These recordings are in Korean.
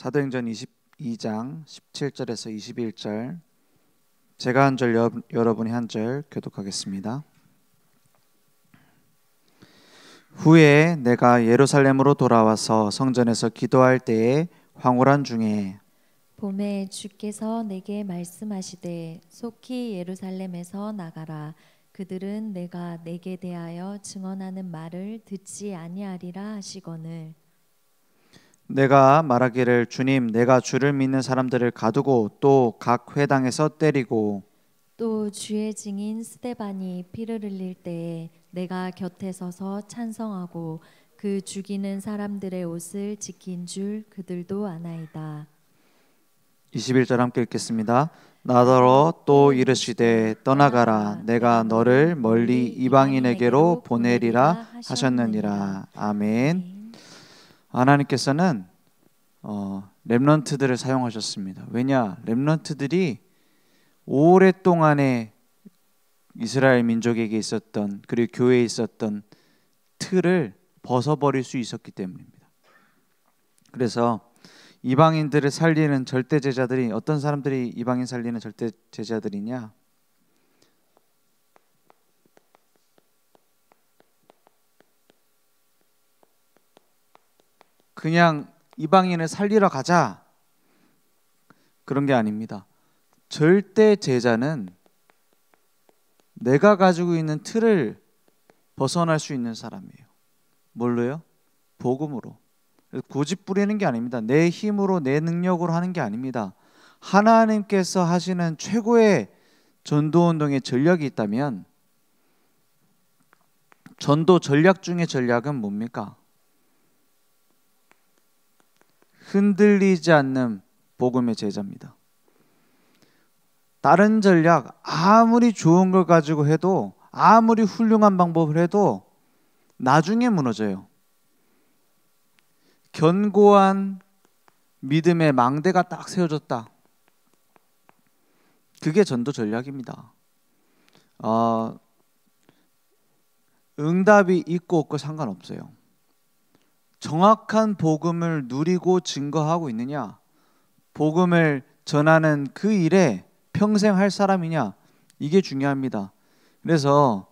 사도행전 22장 17절에서 21절 제가 한 절 여러분이 한 절 교독하겠습니다. 후에 내가 예루살렘으로 돌아와서 성전에서 기도할 때에 황홀한 중에 봄에 주께서 내게 말씀하시되 속히 예루살렘에서 나가라. 그들은 내가 내게 대하여 증언하는 말을 듣지 아니하리라 하시거늘 내가 말하기를 주님 내가 주를 믿는 사람들을 가두고 또 각 회당에서 때리고 또 주의 증인 스데반이 피를 흘릴 때에 내가 곁에 서서 찬성하고 그 죽이는 사람들의 옷을 지킨 줄 그들도 아나이다. 21절 함께 읽겠습니다. 나더러 또 이르시되 떠나가라 내가 너를 멀리 이방인에게로 보내리라 하셨느니라. 아멘. 하나님께서는 렘넌트들을 사용하셨습니다. 왜냐? 렘넌트들이 오랫동안에 이스라엘 민족에게 있었던 그리고 교회에 있었던 틀을 벗어버릴 수 있었기 때문입니다. 그래서 이방인들을 살리는 절대 제자들이 어떤 사람들이 이방인 살리는 절대 제자들이냐? 그냥 이방인을 살리러 가자 그런 게 아닙니다. 절대 제자는 내가 가지고 있는 틀을 벗어날 수 있는 사람이에요. 뭘로요? 복음으로. 고집 부리는 게 아닙니다. 내 힘으로 내 능력으로 하는 게 아닙니다. 하나님께서 하시는 최고의 전도운동의 전략이 있다면 전도 전략 중의 전략은 뭡니까? 흔들리지 않는 복음의 제자입니다. 다른 전략 아무리 좋은 걸 가지고 해도 아무리 훌륭한 방법을 해도 나중에 무너져요. 견고한 믿음의 망대가 딱 세워졌다. 그게 전도 전략입니다. 응답이 있고 없고 상관없어요. 정확한 복음을 누리고 증거하고 있느냐, 복음을 전하는 그 일에 평생 할 사람이냐, 이게 중요합니다. 그래서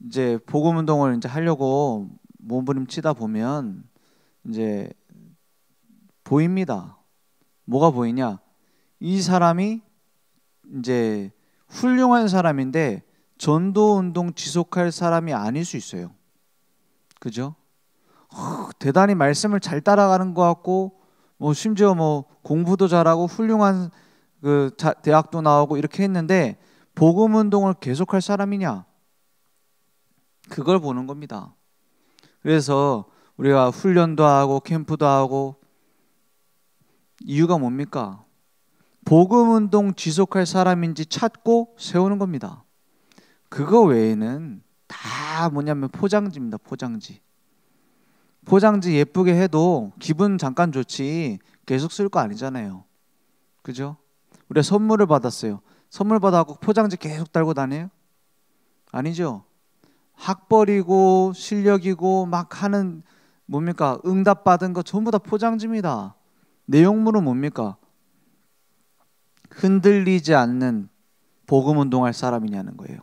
이제 복음 운동을 이제 하려고 몸부림치다 보면 이제 보입니다. 뭐가 보이냐? 이 사람이 이제 훌륭한 사람인데 전도 운동 지속할 사람이 아닐 수 있어요. 그죠? 대단히 말씀을 잘 따라가는 것 같고 심지어 공부도 잘하고 훌륭한 대학도 나오고 이렇게 했는데 복음 운동을 계속할 사람이냐? 그걸 보는 겁니다. 그래서 우리가 훈련도 하고 캠프도 하고 이유가 뭡니까? 복음 운동 지속할 사람인지 찾고 세우는 겁니다. 그거 외에는 다 뭐냐면 포장지입니다. 포장지 예쁘게 해도 기분 잠깐 좋지 계속 쓸 거 아니잖아요. 그죠? 우리가 선물을 받았어요. 선물 받아갖고 포장지 계속 달고 다녀요? 아니죠. 학벌이고 실력이고 막 하는 뭡니까? 응답 받은 거 전부 다 포장지입니다. 내용물은 뭡니까? 흔들리지 않는 복음 운동할 사람이냐는 거예요.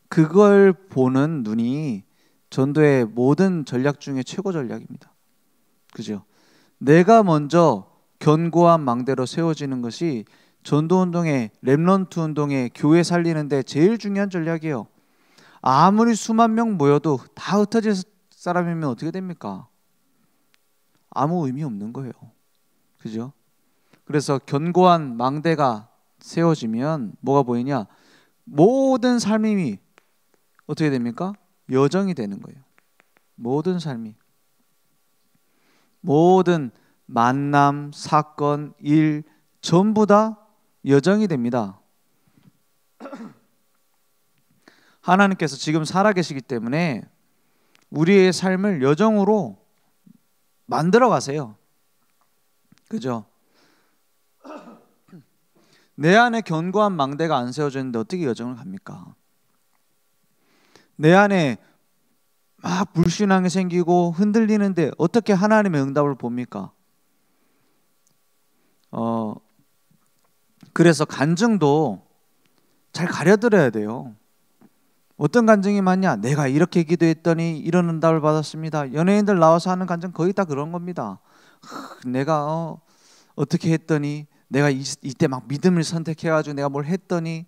그걸 보는 눈이 전도의 모든 전략 중에 최고 전략입니다. 그죠? 내가 먼저 견고한 망대로 세워지는 것이 전도 운동의 렘넌트 운동의 교회 살리는데 제일 중요한 전략이에요. 아무리 수만 명 모여도 다 흩어질 사람이면 어떻게 됩니까? 아무 의미 없는 거예요. 그죠? 그래서 견고한 망대가 세워지면 뭐가 보이냐? 모든 삶이 어떻게 됩니까? 여정이 되는 거예요. 모든 삶이. 모든 만남, 사건, 일 전부 다 여정이 됩니다. 하나님께서 지금 살아계시기 때문에 우리의 삶을 여정으로 만들어 가세요. 그죠? 내 안에 견고한 망대가 안 세워져 있는데 어떻게 여정을 갑니까? 내 안에 막 불신앙이 생기고 흔들리는데 어떻게 하나님의 응답을 봅니까? 그래서 간증도 잘 가려들어야 돼요. 어떤 간증이 많냐? 내가 이렇게 기도했더니 이런 응답을 받았습니다. 연예인들 나와서 하는 간증 거의 다 그런 겁니다. 내가 어떻게 했더니 내가 이때 막 믿음을 선택해가지고 내가 뭘 했더니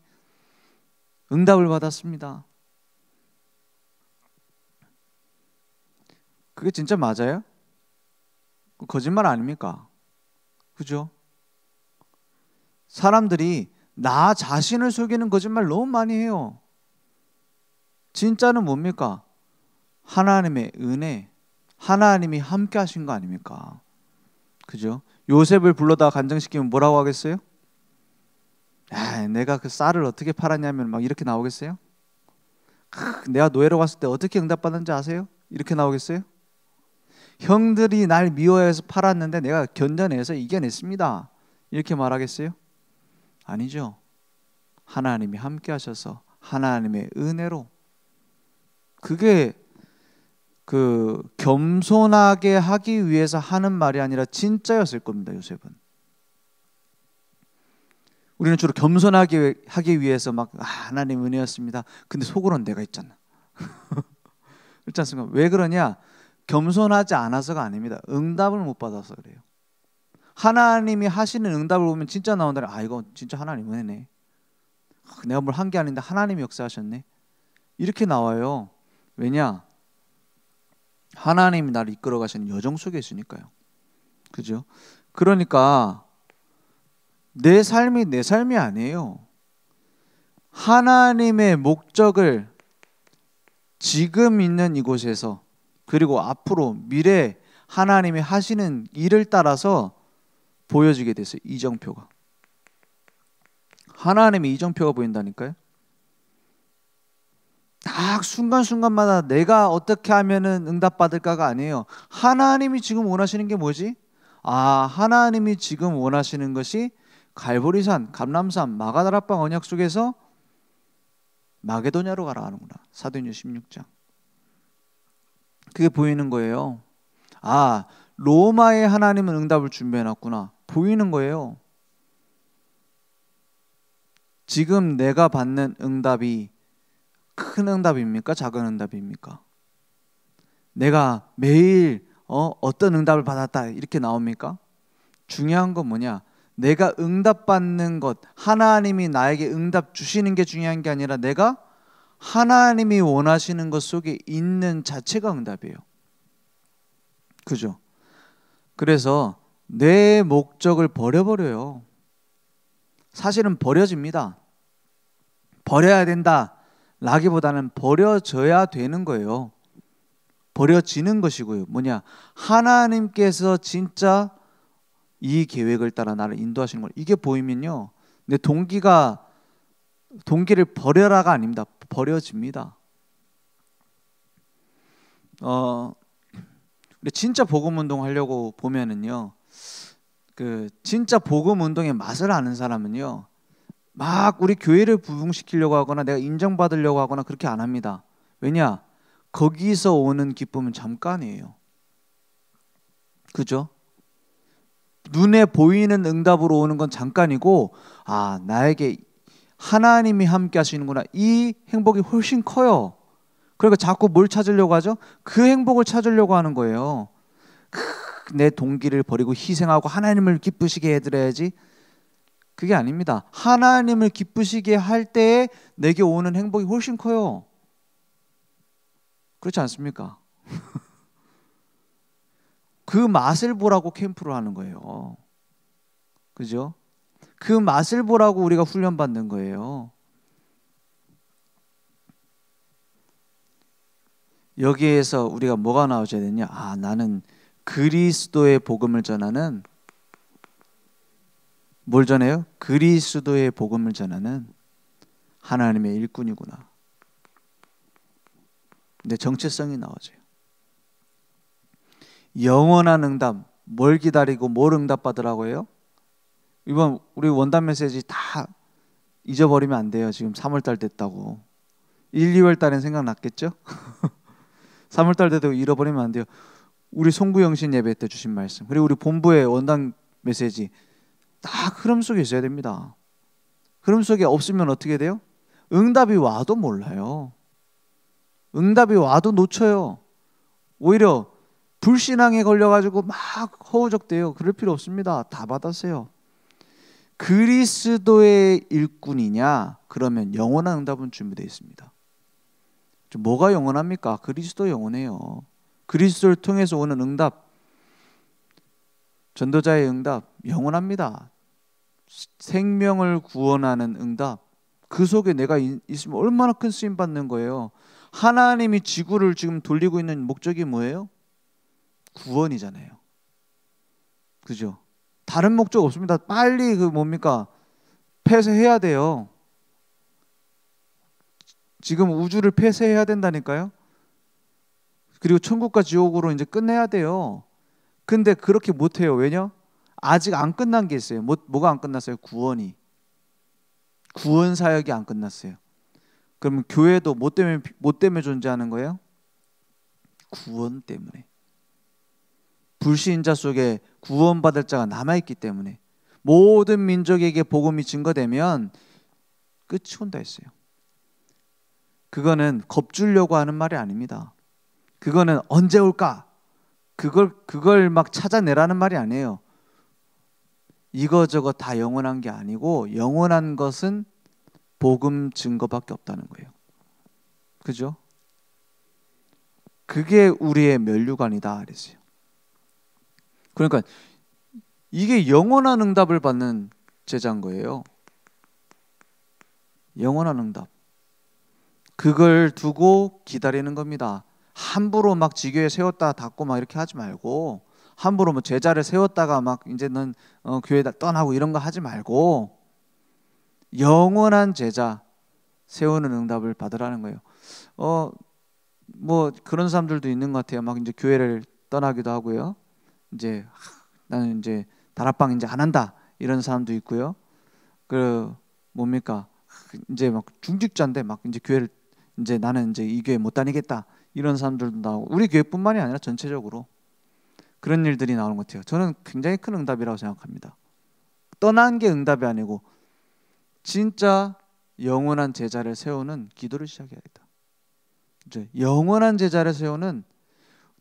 응답을 받았습니다. 그게 진짜 맞아요? 거짓말 아닙니까? 그죠? 사람들이 나 자신을 속이는 거짓말 너무 많이 해요. 진짜는 뭡니까? 하나님의 은혜, 하나님이 함께 하신 거 아닙니까? 그죠? 요셉을 불러다 간증시키면 뭐라고 하겠어요? 내가 그 쌀을 어떻게 팔았냐면 막 이렇게 나오겠어요? 내가 노예로 갔을 때 어떻게 응답받는지 아세요? 이렇게 나오겠어요? 형들이 날 미워해서 팔았는데 내가 견뎌내서 이겨냈습니다. 이렇게 말하겠어요? 아니죠. 하나님이 함께 하셔서 하나님의 은혜로. 그게 그 겸손하게 하기 위해서 하는 말이 아니라 진짜였을 겁니다. 요셉은. 우리는 주로 겸손하게 하기 위해서 막 하나님 은혜였습니다. 근데 속으로는 내가 있잖아. 그렇지 않습니까? 왜 그러냐? 겸손하지 않아서가 아닙니다. 응답을 못 받아서 그래요. 하나님이 하시는 응답을 보면 진짜 나온다. 이거 진짜 하나님 은혜네. 내가 뭘 한 게 아닌데 하나님이 역사하셨네. 이렇게 나와요. 왜냐? 하나님이 나를 이끌어 가시는 여정 속에 있으니까요. 그죠? 그러니까 내 삶이 내 삶이 아니에요. 하나님의 목적을 지금 있는 이곳에서 그리고 앞으로 미래 하나님이 하시는 일을 따라서 보여지게 됐어요. 이정표가. 하나님의 이정표가 보인다니까요. 딱 순간순간마다 내가 어떻게 하면은 응답받을까가 아니에요. 하나님이 지금 원하시는 게 뭐지? 하나님이 지금 원하시는 것이 갈보리산, 감람산, 마가다락방 언약 속에서 마게도냐로 가라 하는구나. 사도행전 16장. 그게 보이는 거예요. 로마의 하나님은 응답을 준비해놨구나. 보이는 거예요. 지금 내가 받는 응답이 큰 응답입니까? 작은 응답입니까? 내가 매일 어떤 응답을 받았다 이렇게 나옵니까? 중요한 건 뭐냐? 내가 응답받는 것, 하나님이 나에게 응답 주시는 게 중요한 게 아니라 내가 하나님이 원하시는 것 속에 있는 자체가 응답이에요. 그죠? 그래서 내 목적을 버려버려요. 사실은 버려집니다. 버려야 된다 라기보다는 버려져야 되는 거예요. 버려지는 것이고요. 뭐냐? 하나님께서 진짜 이 계획을 따라 나를 인도하시는 걸. 이게 보이면요, 내 동기를 버려라가 아닙니다. 버려집니다. 우리 진짜 복음 운동 하려고 보면은요, 그 진짜 복음 운동의 맛을 아는 사람은요, 막 우리 교회를 부흥시키려고 하거나 내가 인정받으려고 하거나 그렇게 안 합니다. 왜냐? 거기서 오는 기쁨은 잠깐이에요. 그죠? 눈에 보이는 응답으로 오는 건 잠깐이고, 나에게 하나님이 함께 하시는구나. 이 행복이 훨씬 커요. 그러니까 자꾸 뭘 찾으려고 하죠? 그 행복을 찾으려고 하는 거예요. 내 동기를 버리고 희생하고 하나님을 기쁘시게 해드려야지. 그게 아닙니다. 하나님을 기쁘시게 할 때에 내게 오는 행복이 훨씬 커요. 그렇지 않습니까? 그 맛을 보라고 캠프를 하는 거예요. 그죠? 그 맛을 보라고 우리가 훈련받는 거예요. 여기에서 우리가 뭐가 나오셔야 되냐? 나는 그리스도의 복음을 전하는, 뭘 전해요? 그리스도의 복음을 전하는 하나님의 일꾼이구나. 근데 정체성이 나와져요. 영원한 응답, 뭘 기다리고 뭘 응답받으라고 해요? 이번 우리 원단 메시지 다 잊어버리면 안 돼요. 지금 3월달 됐다고. 1, 2월 달엔 생각났겠죠? 3월달 돼도 잃어버리면 안 돼요. 우리 송구영신 예배 때 주신 말씀, 그리고 우리 본부의 원당 메시지 딱 흐름 속에 있어야 됩니다. 흐름 속에 없으면 어떻게 돼요? 응답이 와도 몰라요. 응답이 와도 놓쳐요. 오히려 불신앙에 걸려가지고 막 허우적대요. 그럴 필요 없습니다. 다 받았어요. 그리스도의 일꾼이냐? 그러면 영원한 응답은 준비되어 있습니다. 뭐가 영원합니까? 그리스도 영원해요. 그리스도를 통해서 오는 응답, 전도자의 응답 영원합니다. 생명을 구원하는 응답, 그 속에 내가 있으면 얼마나 큰 쓰임 받는 거예요. 하나님이 지구를 지금 돌리고 있는 목적이 뭐예요? 구원이잖아요. 그죠? 다른 목적 없습니다. 빨리 그 뭡니까? 폐쇄해야 돼요. 지금 우주를 폐쇄해야 된다니까요. 그리고 천국과 지옥으로 이제 끝내야 돼요. 근데 그렇게 못해요. 왜냐? 아직 안 끝난 게 있어요. 뭐가 안 끝났어요? 구원이. 구원 사역이 안 끝났어요. 그러면 교회도 뭐 때문에 존재하는 거예요? 구원 때문에. 불신자 속에 구원받을 자가 남아있기 때문에. 모든 민족에게 복음이 증거되면 끝이 온다 했어요. 그거는 겁주려고 하는 말이 아닙니다. 그거는 언제 올까? 그걸 막 찾아내라는 말이 아니에요. 이거저거 다 영원한 게 아니고 영원한 것은 복음 증거밖에 없다는 거예요. 그죠? 그게 우리의 면류관이다 그랬어요. 그러니까 이게 영원한 응답을 받는 제자인 거예요. 영원한 응답. 그걸 두고 기다리는 겁니다. 함부로 막 지교에 세웠다 닫고 막 이렇게 하지 말고, 함부로 뭐 제자를 세웠다가 막 이제는 교회 떠나고 이런 거 하지 말고 영원한 제자 세우는 응답을 받으라는 거예요. 뭐 그런 사람들도 있는 것 같아요. 막 이제 교회를 떠나기도 하고요. 이제 나는 이제 다락방 이제 안 한다 이런 사람도 있고요. 그 뭡니까? 이제 막 중직자인데 막 이제 교회를 이제 나는 이제 이 교회 못 다니겠다 이런 사람들도 나오고, 우리 교회뿐만이 아니라 전체적으로 그런 일들이 나오는 것 같아요. 저는 굉장히 큰 응답이라고 생각합니다. 떠난 게 응답이 아니고 진짜 영원한 제자를 세우는 기도를 시작해야겠다. 영원한 제자를 세우는,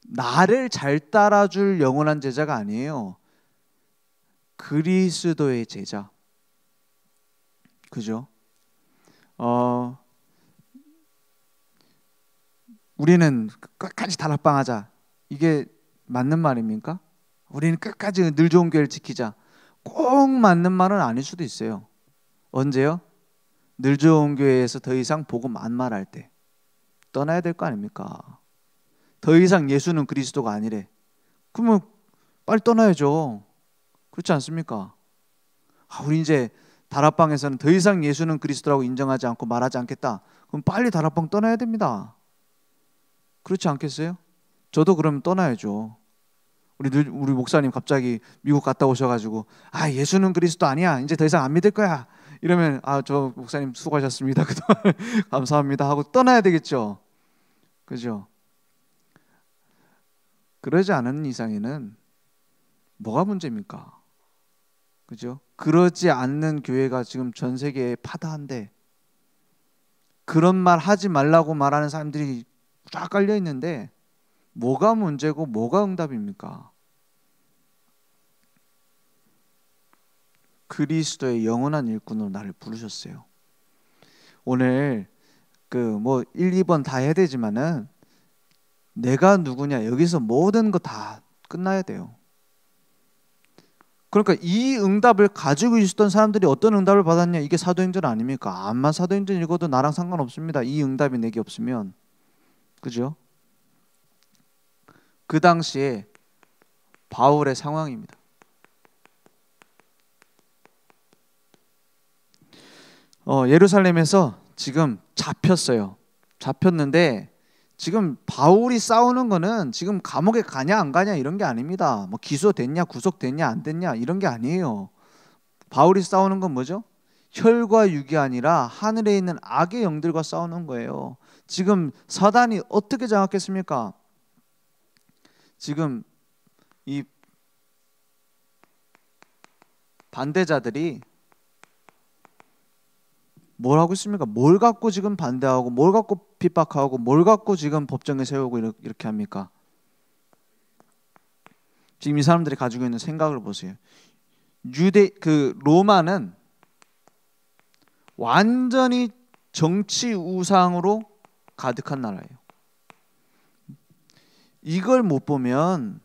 나를 잘 따라줄 영원한 제자가 아니에요. 그리스도의 제자. 그죠? 우리는 끝까지 다락방하자, 이게 맞는 말입니까? 우리는 끝까지 늘 좋은 교회를 지키자, 꼭 맞는 말은 아닐 수도 있어요. 언제요? 늘 좋은 교회에서 더 이상 복음 안 말할 때 떠나야 될 거 아닙니까? 더 이상 예수는 그리스도가 아니래. 그러면 빨리 떠나야죠. 그렇지 않습니까? 우리 이제 다락방에서는 더 이상 예수는 그리스도라고 인정하지 않고 말하지 않겠다. 그럼 빨리 다락방 떠나야 됩니다. 그렇지 않겠어요? 저도 그러면 떠나야죠. 우리 목사님 갑자기 미국 갔다 오셔가지고 예수는 그리스도 아니야, 이제 더 이상 안 믿을 거야 이러면 저 목사님 수고하셨습니다, 그동안 감사합니다 하고 떠나야 되겠죠. 그죠? 그러지 않은 이상에는 뭐가 문제입니까? 그죠? 그러지 않는 교회가 지금 전 세계에 파다한데, 그런 말 하지 말라고 말하는 사람들이 쫙 깔려 있는데 뭐가 문제고 뭐가 응답입니까? 그리스도의 영원한 일꾼으로 나를 부르셨어요. 오늘 뭐 1, 2번 다 해야 되지만은 내가 누구냐, 여기서 모든 거 다 끝나야 돼요. 그러니까 이 응답을 가지고 있었던 사람들이 어떤 응답을 받았냐, 이게 사도행전 아닙니까? 암만 사도행전 읽어도 나랑 상관없습니다. 이 응답이 내게 없으면. 그죠? 그 당시에 바울의 상황입니다. 예루살렘에서 지금 잡혔어요. 잡혔는데 지금 바울이 싸우는 거는 지금 감옥에 가냐 안 가냐 이런 게 아닙니다. 뭐 기소됐냐 구속됐냐 안 됐냐 이런 게 아니에요. 바울이 싸우는 건 뭐죠? 혈과 육이 아니라 하늘에 있는 악의 영들과 싸우는 거예요. 지금 사단이 어떻게 장악했습니까? 지금 이 반대자들이 뭘 하고 있습니까? 뭘 갖고 지금 반대하고 뭘 갖고 핍박하고 뭘 갖고 지금 법정에 세우고 이렇게 합니까? 지금 이 사람들이 가지고 있는 생각을 보세요. 로마는 완전히 정치 우상으로 가득한 나라예요. 이걸 못 보면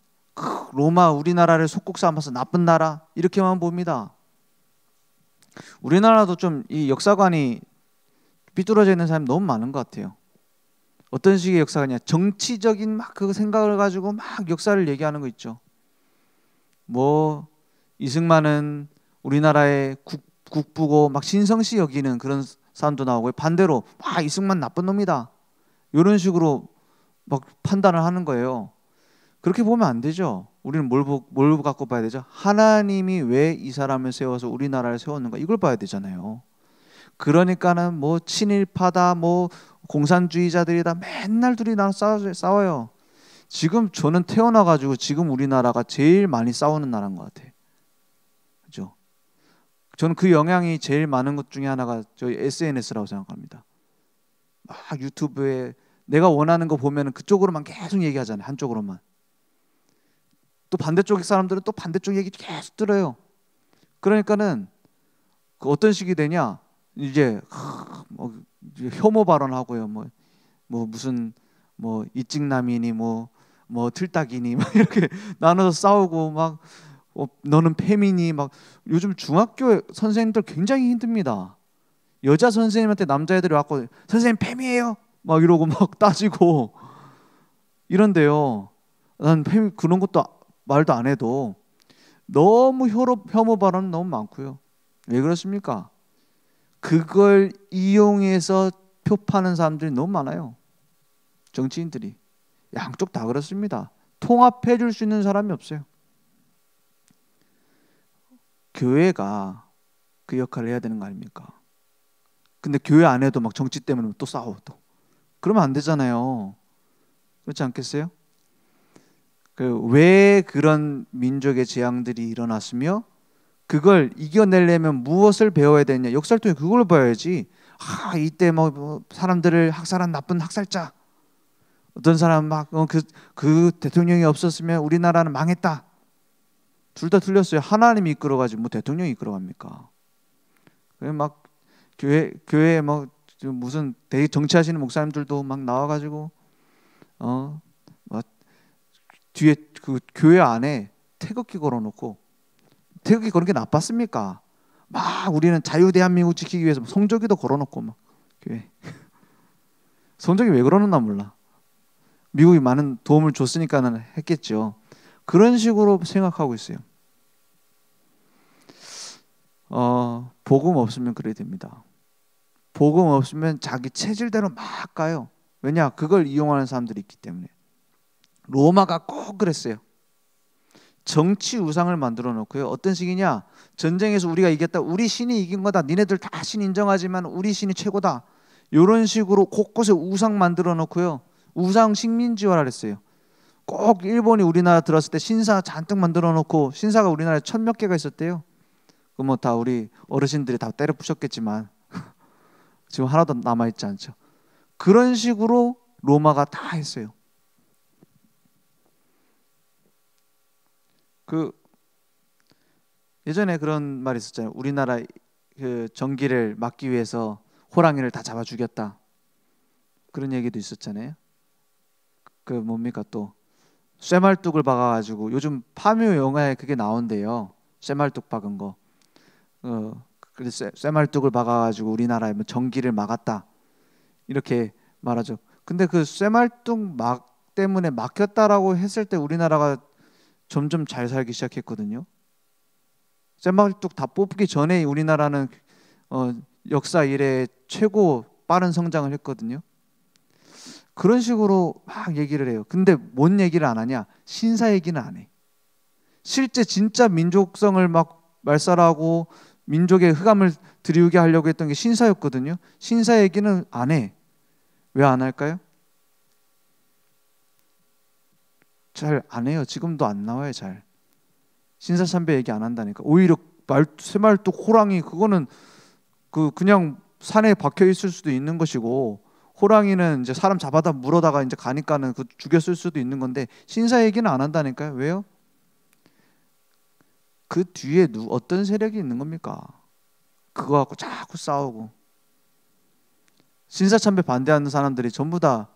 로마 우리나라를 속국 삼아서 나쁜 나라 이렇게만 봅니다. 우리나라도 좀 이 역사관이 삐뚤어져 있는 사람이 너무 많은 것 같아요. 어떤 식의 역사관이냐? 정치적인 막 그 생각을 가지고 막 역사를 얘기하는 거 있죠. 뭐 이승만은 우리나라의 국부고 막 신성시 여기는 그런 사람도 나오고, 반대로 이승만 나쁜 놈이다 이런 식으로 막 판단을 하는 거예요. 그렇게 보면 안 되죠. 우리는 뭘 갖고 봐야 되죠? 하나님이 왜 이 사람을 세워서 우리나라를 세웠는가, 이걸 봐야 되잖아요. 그러니까는 뭐 친일파다 뭐 공산주의자들이다 맨날 둘이 나눠 싸워요. 지금 저는 태어나가지고 지금 우리나라가 제일 많이 싸우는 나라인 것 같아요. 그죠? 저는 그 영향이 제일 많은 것 중에 하나가 저희 SNS라고 생각합니다. 막 유튜브에 내가 원하는 거 보면 그쪽으로만 계속 얘기하잖아요. 한쪽으로만. 또 반대쪽 사람들은 또 반대쪽 얘기 계속 들어요. 그러니까는 그 어떤 식이 되냐, 이제 혐오 발언하고요. 뭐 무슨 뭐 이찍남이니 뭐 틀딱이니 막 이렇게 나눠서 싸우고 막 너는 페미니 막. 요즘 중학교 선생님들 굉장히 힘듭니다. 여자 선생님한테 남자애들이 왔고 선생님 페미예요 막 이러고 막 따지고 이런데요. 난 페미 그런 것도 말도 안 해도 너무 혐오 발언 너무 많고요. 왜 그렇습니까? 그걸 이용해서 표파는 사람들이 너무 많아요. 정치인들이 양쪽 다 그렇습니다. 통합해 줄 수 있는 사람이 없어요. 교회가 그 역할을 해야 되는 거 아닙니까? 근데 교회 안에도 막 정치 때문에 또 싸워 또. 그러면 안 되잖아요. 그렇지 않겠어요? 왜 그런 민족의 재앙들이 일어났으며 그걸 이겨내려면 무엇을 배워야 되냐? 역사를 통해 그걸 봐야지. 이때 뭐 사람들을 학살한 나쁜 학살자, 어떤 사람 막 그 대통령이 없었으면 우리나라는 망했다. 둘 다 틀렸어요. 하나님이 이끌어가지고 뭐 대통령이 이끌어갑니까? 막 교회 뭐 무슨 되게 정치하시는 목사님들도 막 나와가지고 막 뒤에 그 교회 안에 태극기 걸어놓고, 태극기 거는 게 나빴습니까? 막 우리는 자유 대한민국 지키기 위해서 성조기도 걸어놓고 막 교회. 성조기 왜 그러는가 몰라. 미국이 많은 도움을 줬으니까는 했겠죠. 그런 식으로 생각하고 있어요. 복음 없으면 그래야 됩니다. 복음 없으면 자기 체질대로 막 가요. 왜냐? 그걸 이용하는 사람들이 있기 때문에. 로마가 꼭 그랬어요. 정치 우상을 만들어 놓고요. 어떤 식이냐? 전쟁에서 우리가 이겼다. 우리 신이 이긴 거다. 니네들 다 신 인정하지만 우리 신이 최고다. 이런 식으로 곳곳에 우상 만들어 놓고요. 우상 식민지화를 했어요. 꼭 일본이 우리나라 들어왔을 때 신사 잔뜩 만들어 놓고, 신사가 우리나라에 1000몇 개가 있었대요. 그 뭐 다 우리 어르신들이 다 때려 부셨겠지만 지금 하나도 남아 있지 않죠. 그런 식으로 로마가 다 했어요. 예전에 그런 말이 있었잖아요. 우리나라 그 전기를 막기 위해서 호랑이를 다 잡아 죽였다. 그런 얘기도 있었잖아요. 그 뭡니까 또 쇠말뚝을 박아가지고, 요즘 파묘 영화에 그게 나온대요. 쇠말뚝 박은 거. 그래서 쇠말뚝을 박아가지고 우리나라에 뭐 전기를 막았다 이렇게 말하죠. 근데 그 쇠말뚝 때문에 막혔다라고 했을 때 우리나라가 점점 잘 살기 시작했거든요. 쇠말뚝 다 뽑기 전에 우리나라는 역사 이래 최고 빠른 성장을 했거든요. 그런 식으로 막 얘기를 해요. 근데 뭔 얘기를 안 하냐? 신사 얘기는 안 해. 실제 진짜 민족성을 막 말살하고 민족의 흑암을 드리우게 하려고 했던 게 신사였거든요. 신사 얘기는 안 해. 왜 안 할까요? 잘 안 해요. 지금도 안 나와요. 잘 신사참배 얘기 안 한다니까. 오히려 새말뚝, 호랑이 그거는 그냥 산에 박혀 있을 수도 있는 것이고, 호랑이는 이제 사람 잡아다 물어다가 이제 가니까는 그 죽였을 수도 있는 건데 신사 얘기는 안 한다니까요. 왜요? 그 뒤에 어떤 세력이 있는 겁니까? 그거 갖고 자꾸 싸우고. 신사참배 반대하는 사람들이 전부 다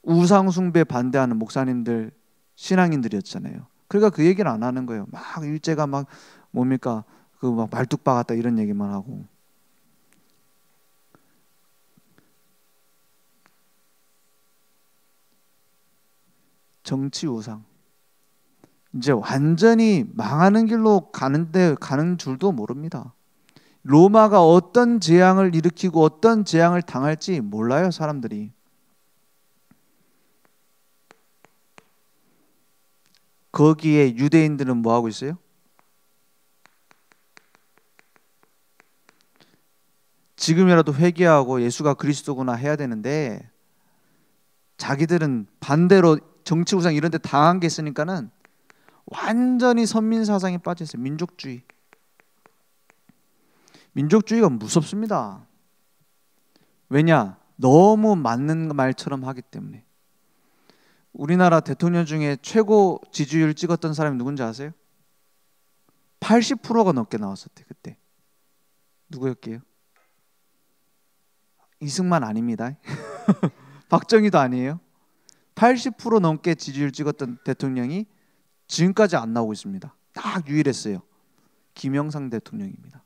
우상숭배 반대하는 목사님들, 신앙인들이었잖아요. 그러니까 그 얘기를 안 하는 거예요. 막 일제가 막 뭡니까 그 막 말뚝 박았다 이런 얘기만 하고. 정치 우상. 이제 완전히 망하는 길로 가는 줄도 모릅니다. 로마가 어떤 재앙을 일으키고 어떤 재앙을 당할지 몰라요, 사람들이. 거기에 유대인들은 뭐 하고 있어요? 지금이라도 회개하고 예수가 그리스도구나 해야 되는데 자기들은 반대로 정치 우상 이런 데 당한 게 있으니까는 완전히 선민 사상에 빠져 있어요. 민족주의. 민족주의가 무섭습니다. 왜냐? 너무 맞는 말처럼 하기 때문에. 우리나라 대통령 중에 최고 지지율 찍었던 사람이 누군지 아세요? 80%가 넘게 나왔었대 그때. 누구였게요? 이승만 아닙니다. 박정희도 아니에요. 80% 넘게 지지율 찍었던 대통령이 지금까지 안 나오고 있습니다. 딱 유일했어요. 김영삼 대통령입니다.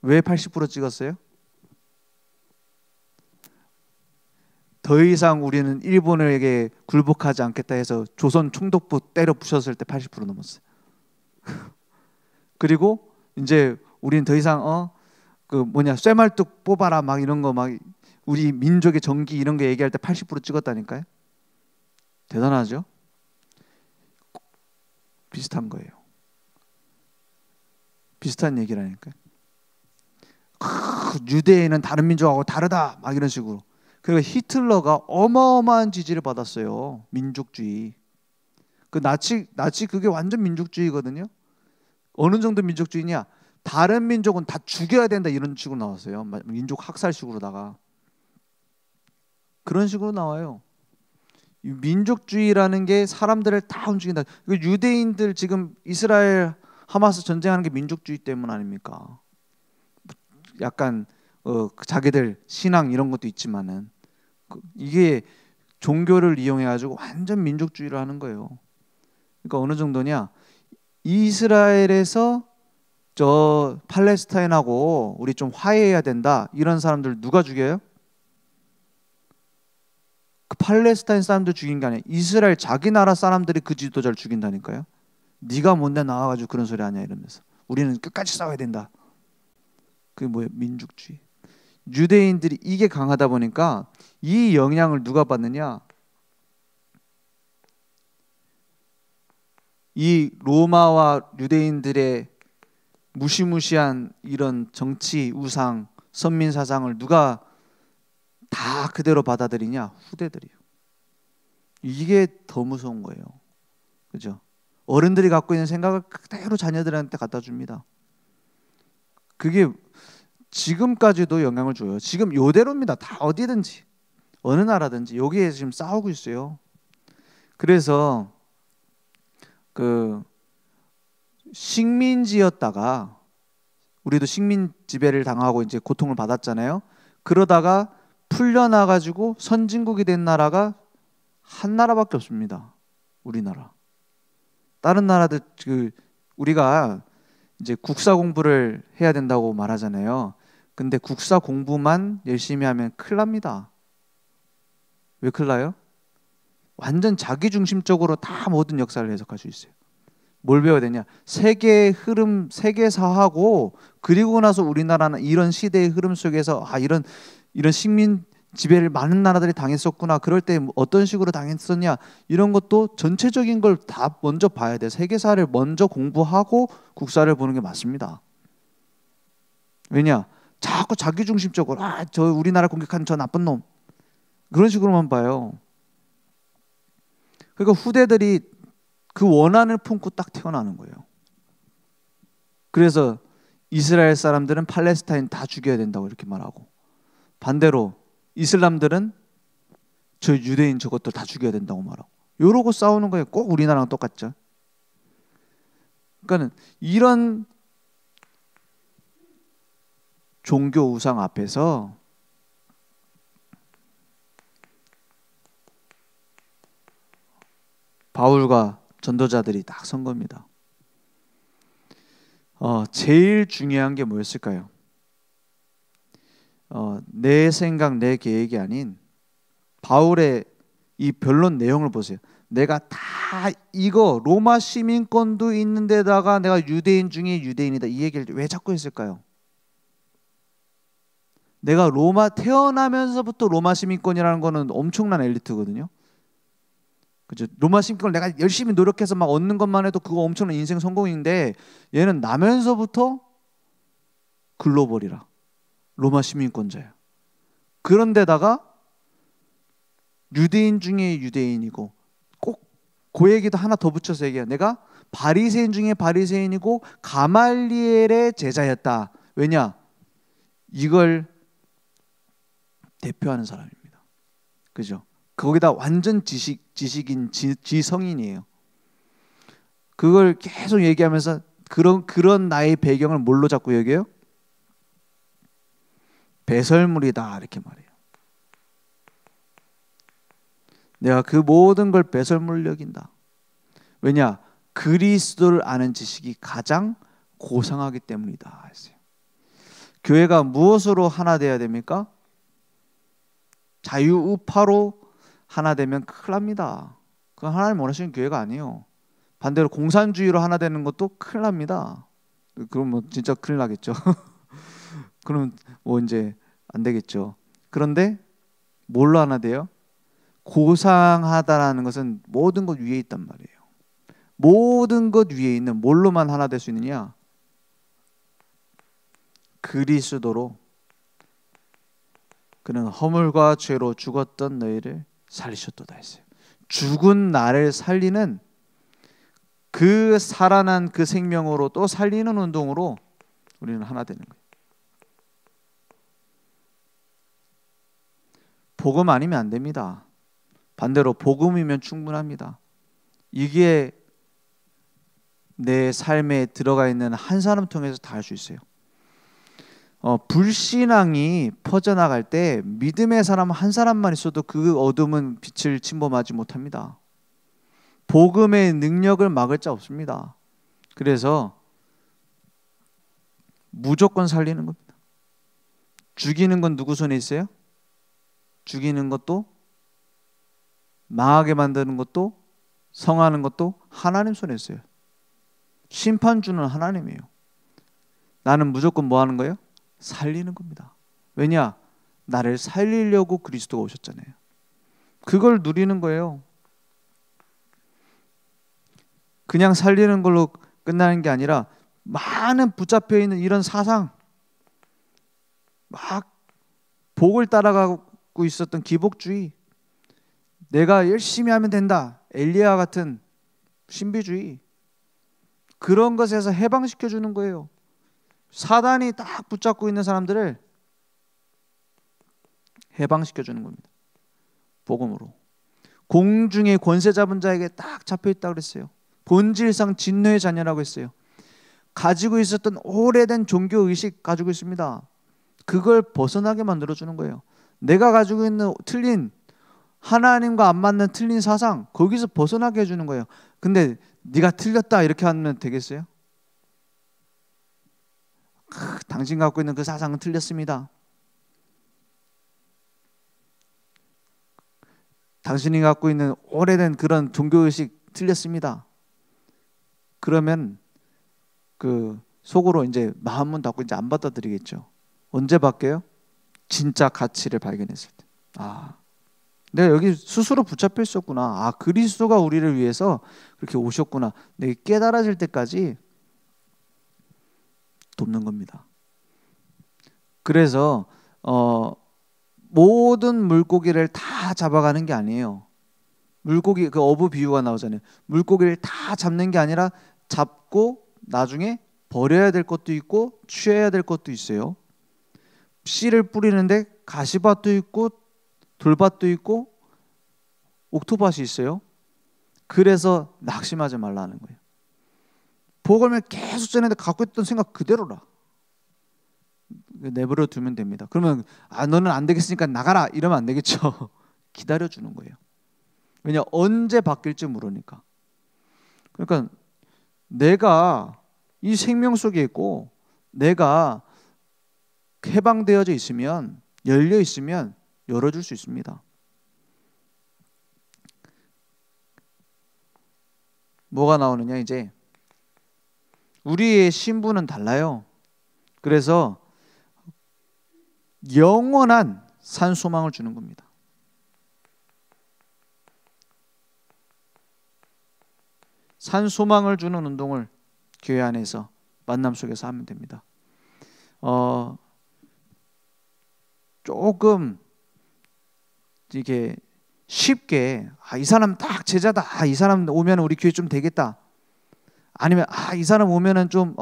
왜 80% 찍었어요? 더 이상 우리는 일본에게 굴복하지 않겠다 해서 조선 총독부 때려 부셨을 때 80% 넘었어요. 그리고 이제 우리는 더 이상 쇠말뚝 뽑아라 막 이런 거 막 우리 민족의 정기 이런 거 얘기할 때 80% 찍었다니까요. 대단하죠? 비슷한 거예요. 비슷한 얘기라니까요. 유대인은 다른 민족하고 다르다 막 이런 식으로. 그리고 히틀러가 어마어마한 지지를 받았어요. 민족주의. 그 나치 그게 완전 민족주의거든요. 어느 정도 민족주의냐? 다른 민족은 다 죽여야 된다 이런 식으로 나왔어요. 민족 학살식으로다가 그런 식으로 나와요. 민족주의라는 게 사람들을 다 움직인다. 유대인들 지금 이스라엘 하마스 전쟁하는 게 민족주의 때문 아닙니까? 약간 자기들 신앙 이런 것도 있지만은 이게 종교를 이용해 가지고 완전 민족주의를 하는 거예요. 그러니까 어느 정도냐? 이스라엘에서 저 팔레스타인하고 우리 좀 화해해야 된다 이런 사람들 누가 죽여요? 그 팔레스타인 사람들 죽인 게 아니에요. 이스라엘 자기 나라 사람들이 그 지도자를 죽인다니까요. 네가 뭔데 나와가지고 그런 소리 하냐 이러면서. 우리는 끝까지 싸워야 된다. 그게 뭐예요? 민족주의. 유대인들이 이게 강하다 보니까 이 영향을 누가 받느냐? 이 로마와 유대인들의 무시무시한 이런 정치 우상, 선민 사상을 누가 다 그대로 받아들이냐? 후대들이요. 이게 더 무서운 거예요. 그죠? 어른들이 갖고 있는 생각을 그대로 자녀들한테 갖다 줍니다. 그게 지금까지도 영향을 줘요. 지금 요대로입니다. 다 어디든지 어느 나라든지 여기에 지금 싸우고 있어요. 그래서 그 식민지였다가 우리도 식민 지배를 당하고 이제 고통을 받았잖아요. 그러다가 풀려나가지고 선진국이 된 나라가 한 나라밖에 없습니다. 우리나라. 다른 나라들 우리가 이제 국사 공부를 해야 된다고 말하잖아요. 근데 국사 공부만 열심히 하면 큰일 납니다. 왜 큰일 나요? 완전 자기중심적으로 다 모든 역사를 해석할 수 있어요. 뭘 배워야 되냐? 세계의 흐름, 세계사하고 그리고 나서 우리나라는 이런 시대의 흐름 속에서 이런 식민 지배를 많은 나라들이 당했었구나. 그럴 때 어떤 식으로 당했었냐. 이런 것도 전체적인 걸 다 먼저 봐야 돼요. 세계사를 먼저 공부하고 국사를 보는 게 맞습니다. 왜냐? 자꾸 자기중심적으로 저 우리나라 공격한 저 나쁜 놈. 그런 식으로만 봐요. 그러니까 후대들이 그 원한을 품고 딱 태어나는 거예요. 그래서 이스라엘 사람들은 팔레스타인 다 죽여야 된다고 이렇게 말하고, 반대로 이슬람들은 저 유대인 저것들 다 죽여야 된다고 말하고, 이러고 싸우는 거예요. 꼭 우리나라랑 똑같죠. 그러니까 이런 종교 우상 앞에서 바울과 전도자들이 딱 선 겁니다. 제일 중요한 게 뭐였을까요? 내 생각, 내 계획이 아닌 바울의 이 변론 내용을 보세요. 내가 다 이거 로마 시민권도 있는 데다가 내가 유대인 중에 유대인이다 이 얘기를 왜 자꾸 했을까요? 내가 로마 태어나면서부터 로마 시민권이라는 거는 엄청난 엘리트거든요. 그죠? 로마 시민권을 내가 열심히 노력해서 막 얻는 것만 해도 그거 엄청난 인생 성공인데, 얘는 나면서부터 글로벌이라 로마 시민권자야. 그런데다가 유대인 중에 유대인이고, 꼭 그 얘기도 하나 더 붙여서 얘기해요. 내가 바리새인 중에 바리새인이고 가말리엘의 제자였다. 왜냐? 이걸 대표하는 사람입니다. 그죠? 거기다 완전 지식인 지성인이에요. 그걸 계속 얘기하면서 그런 나의 배경을 뭘로 자꾸 얘기해요? 배설물이다 이렇게 말해요. 내가 그 모든 걸 배설물로 여긴다. 왜냐? 그리스도를 아는 지식이 가장 고상하기 때문이다 했어요. 교회가 무엇으로 하나 돼야 됩니까? 자유우파로 하나 되면 큰일 납니다. 그건 하나님 원하시는 교회가 아니에요. 반대로 공산주의로 하나 되는 것도 큰일 납니다. 그럼 뭐 진짜 큰일 나겠죠. 그럼 뭐 이제 안 되겠죠. 그런데 뭘로 하나 돼요? 고상하다라는 것은 모든 것 위에 있단 말이에요. 모든 것 위에 있는 뭘로만 하나 될 수 있느냐? 그리스도로. 그는 허물과 죄로 죽었던 너희를 살리셨도다 했어요. 죽은 나를 살리는, 그 살아난 그 생명으로 또 살리는 운동으로 우리는 하나 되는 거예요. 복음 아니면 안 됩니다. 반대로 복음이면 충분합니다. 이게 내 삶에 들어가 있는 한 사람 통해서 다 할 수 있어요. 불신앙이 퍼져나갈 때 믿음의 사람 한 사람만 있어도 그 어둠은 빛을 침범하지 못합니다. 복음의 능력을 막을 자 없습니다. 그래서 무조건 살리는 겁니다. 죽이는 건 누구 손에 있어요? 죽이는 것도, 망하게 만드는 것도, 성하는 것도 하나님 손에 있어요. 심판주는 하나님이에요. 나는 무조건 뭐 하는 거예요? 살리는 겁니다. 왜냐? 나를 살리려고 그리스도가 오셨잖아요. 그걸 누리는 거예요. 그냥 살리는 걸로 끝나는 게 아니라 많은 붙잡혀 있는 이런 사상, 막 복을 따라가고 있었던 기복주의, 내가 열심히 하면 된다, 엘리야 같은 신비주의, 그런 것에서 해방시켜 주는 거예요. 사단이 딱 붙잡고 있는 사람들을 해방시켜 주는 겁니다. 복음으로. 공중의 권세 잡은 자에게 딱 잡혀 있다고 그랬어요. 본질상 진노의 자녀라고 했어요. 가지고 있었던 오래된 종교 의식 가지고 있습니다. 그걸 벗어나게 만들어 주는 거예요. 내가 가지고 있는 틀린, 하나님과 안 맞는 틀린 사상, 거기서 벗어나게 해주는 거예요. 근데 네가 틀렸다 이렇게 하면 되겠어요? 당신 갖고 있는 그 사상은 틀렸습니다. 당신이 갖고 있는 오래된 그런 종교의식 틀렸습니다. 그러면 그 속으로 이제 마음은 닫고 이제 안 받아들이겠죠. 언제 바뀌어요? 진짜 가치를 발견했을 때. 내가 여기 스스로 붙잡혀 있었구나. 그리스도가 우리를 위해서 그렇게 오셨구나. 내가 깨달아질 때까지 돕는 겁니다. 그래서 모든 물고기를 다 잡아가는 게 아니에요. 물고기 그 어부 비유가 나오잖아요. 물고기를 다 잡는 게 아니라 잡고 나중에 버려야 될 것도 있고 취해야 될 것도 있어요. 씨를 뿌리는데 가시밭도 있고 돌밭도 있고 옥토밭이 있어요. 그래서 낙심하지 말라는 거예요. 복음을 계속 전했는데 갖고 있던 생각 그대로라. 내버려 두면 됩니다. 그러면 너는 안 되겠으니까 나가라 이러면 안 되겠죠. 기다려주는 거예요. 왜냐 언제 바뀔지 모르니까. 그러니까 내가 이 생명 속에 있고 내가 해방되어져 있으면 열려 있으면 열어줄 수 있습니다. 뭐가 나오느냐 이제 우리의 신분은 달라요. 그래서 영원한 산소망을 주는 겁니다. 산소망을 주는 운동을 교회 안에서 만남 속에서 하면 됩니다. 조금 이게 쉽게 이 사람 딱 제자다. 이 사람 오면 우리 교회 좀 되겠다. 아니면 이 사람 오면은 좀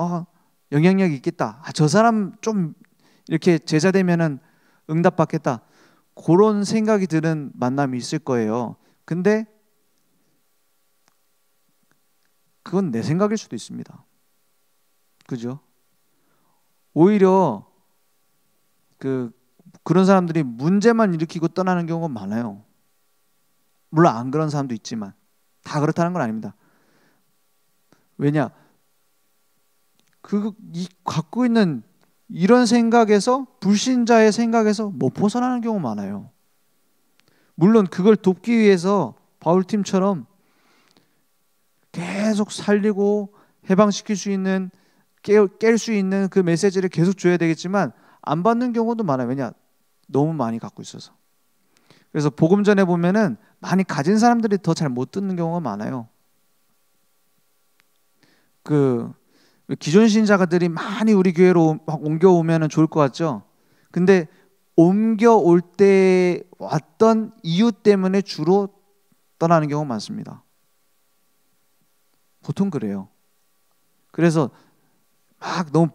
영향력이 있겠다. 저 사람 좀 이렇게 제자 되면은 응답 받겠다. 그런 생각이 드는 만남이 있을 거예요. 근데 그건 내 생각일 수도 있습니다. 그죠? 오히려 그런 사람들이 문제만 일으키고 떠나는 경우가 많아요. 물론 안 그런 사람도 있지만 다 그렇다는 건 아닙니다. 왜냐? 갖고 있는 이런 생각에서 불신자의 생각에서 못 벗어나는 경우 많아요. 물론 그걸 돕기 위해서 바울팀처럼 계속 살리고 해방시킬 수 있는 깰 수 있는 그 메시지를 계속 줘야 되겠지만 안 받는 경우도 많아요. 왜냐? 너무 많이 갖고 있어서. 그래서 복음 전에 보면은 많이 가진 사람들이 더 잘 못 듣는 경우가 많아요. 기존 신자가들이 많이 우리 교회로 옮겨오면 좋을 것 같죠. 근데 옮겨올 때 왔던 이유 때문에 주로 떠나는 경우가 많습니다. 보통 그래요. 그래서 막 너무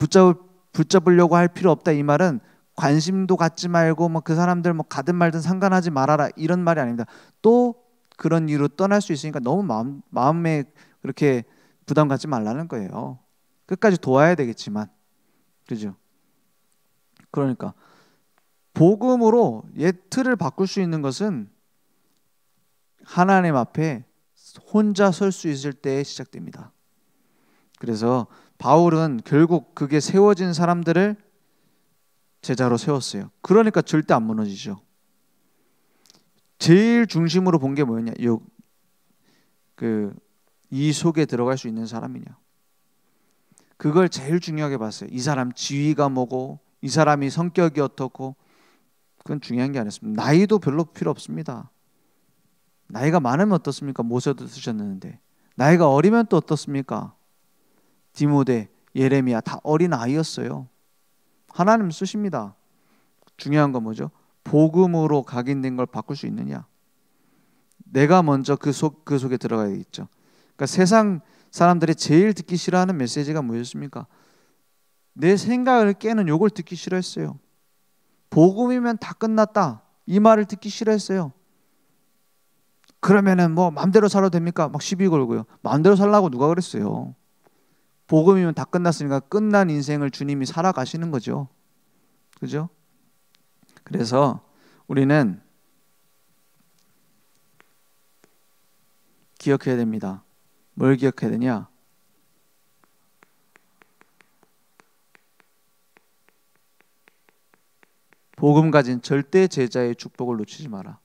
붙잡으려고 할 필요 없다 이 말은 관심도 갖지 말고 그 사람들 가든 말든 상관하지 말아라 이런 말이 아닙니다. 또 그런 이유로 떠날 수 있으니까 너무 마음에 그렇게 부담 갖지 말라는 거예요. 끝까지 도와야 되겠지만, 그죠? 그러니까 복음으로 틀을 바꿀 수 있는 것은 하나님 앞에 혼자 설 수 있을 때 시작됩니다. 그래서 바울은 결국 그게 세워진 사람들을 제자로 세웠어요. 그러니까 절대 안 무너지죠. 제일 중심으로 본 게 뭐였냐? 이 속에 들어갈 수 있는 사람이냐? 그걸 제일 중요하게 봤어요. 이 사람 지위가 뭐고, 이 사람이 성격이 어떻고, 그건 중요한 게 아니었습니다. 나이도 별로 필요 없습니다. 나이가 많으면 어떻습니까? 모세도 쓰셨는데. 나이가 어리면 또 어떻습니까? 디모데, 예레미야 다 어린 아이였어요. 하나님 쓰십니다. 중요한 건 뭐죠? 복음으로 각인된 걸 바꿀 수 있느냐? 내가 먼저 그 속에 들어가야겠죠. 그러니까 세상 사람들이 제일 듣기 싫어하는 메시지가 뭐였습니까? 내 생각을 깨는 욕을 듣기 싫어했어요. 복음이면 다 끝났다. 이 말을 듣기 싫어했어요. 그러면은 마음대로 살아도 됩니까? 막 시비 걸고요. 마음대로 살라고 누가 그랬어요? 복음이면 다 끝났으니까 끝난 인생을 주님이 살아가시는 거죠. 그죠? 그래서 우리는 기억해야 됩니다. 뭘 기억해야 되냐? 복음 가진 절대 제자의 축복을 놓치지 마라.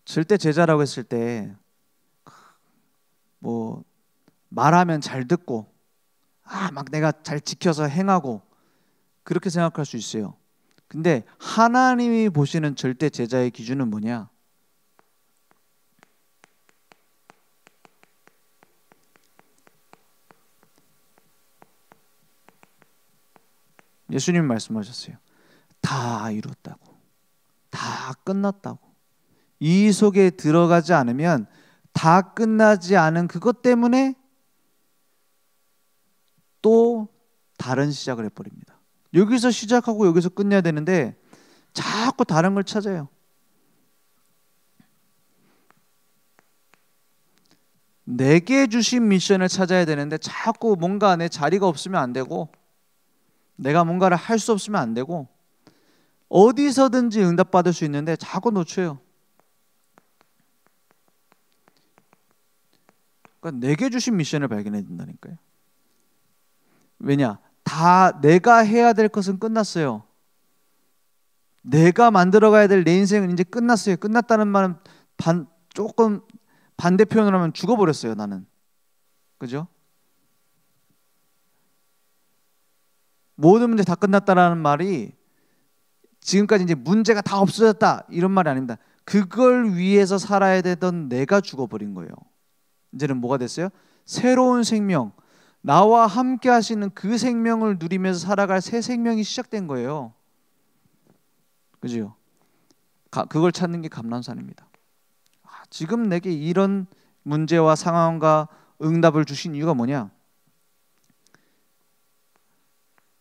절대 제자라고 했을 때 말하면 잘 듣고 막 내가 잘 지켜서 행하고 그렇게 생각할 수 있어요. 근데 하나님이 보시는 절대 제자의 기준은 뭐냐? 예수님 말씀하셨어요. 다 이뤘다고. 다 끝났다고. 이 속에 들어가지 않으면 다 끝나지 않은 그것 때문에 또 다른 시작을 해버립니다. 여기서 시작하고 여기서 끝내야 되는데 자꾸 다른 걸 찾아요. 내게 주신 미션을 찾아야 되는데 자꾸 뭔가 내 자리가 없으면 안 되고, 내가 뭔가를 할 수 없으면 안 되고, 어디서든지 응답받을 수 있는데 자꾸 놓쳐요. 그러니까 내게 주신 미션을 발견해야 된다니까요. 왜냐? 다 내가 해야 될 것은 끝났어요. 내가 만들어가야 될 내 인생은 이제 끝났어요. 끝났다는 말은 조금 반대 표현을 하면 죽어버렸어요. 나는. 그죠? 모든 문제 다 끝났다라는 말이 지금까지 이제 문제가 다 없어졌다 이런 말이 아닙니다. 그걸 위해서 살아야 되던 내가 죽어버린 거예요. 이제는 뭐가 됐어요? 새로운 생명, 나와 함께 하시는 그 생명을 누리면서 살아갈 새 생명이 시작된 거예요. 그죠? 그걸 찾는 게 감람산입니다. 지금 내게 이런 문제와 상황과 응답을 주신 이유가 뭐냐?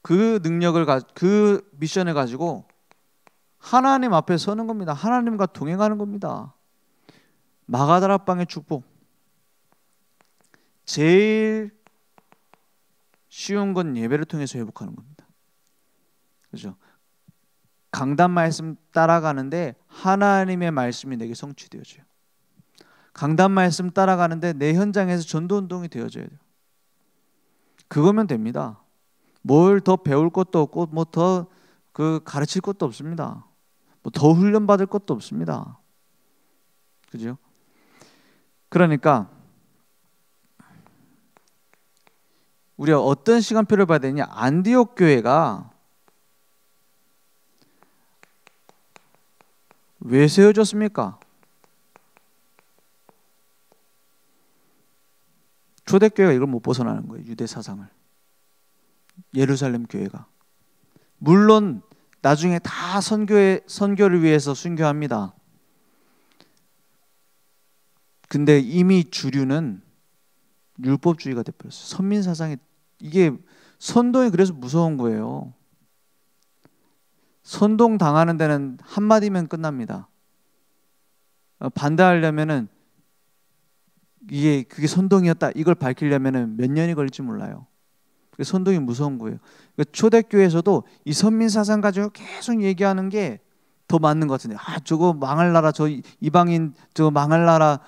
그 능력을 그 미션을 가지고 하나님 앞에 서는 겁니다. 하나님과 동행하는 겁니다. 마가다락방의 축복. 제일 쉬운 건 예배를 통해서 회복하는 겁니다. 그죠? 강단 말씀 따라가는데 하나님의 말씀이 내게 성취되어져요. 강단 말씀 따라가는데 내 현장에서 전도운동이 되어져야 돼요. 그거면 됩니다. 뭘 더 배울 것도 없고 뭐 더 가르칠 것도 없습니다. 뭐 더 훈련 받을 것도 없습니다. 그죠? 그러니까 우리가 어떤 시간표를 봐야 되냐? 안디옥 교회가 왜 세워졌습니까? 초대교회가 이걸 못 벗어나는 거예요. 유대 사상을. 예루살렘 교회가. 물론 나중에 다 선교를 위해서 순교합니다. 근데 이미 주류는 율법주의가 돼버렸어요. 선민사상이, 이게 선동이 그래서 무서운 거예요. 선동 당하는 데는 한마디면 끝납니다. 반대하려면은 그게 선동이었다 이걸 밝히려면은 몇 년이 걸릴지 몰라요. 선동이 무서운 거예요. 초대교회에서도 이 선민사상 가지고 계속 얘기하는 게 더 맞는 것 같은데, 저거 망할 나라, 저 이방인 저거 망할 나라,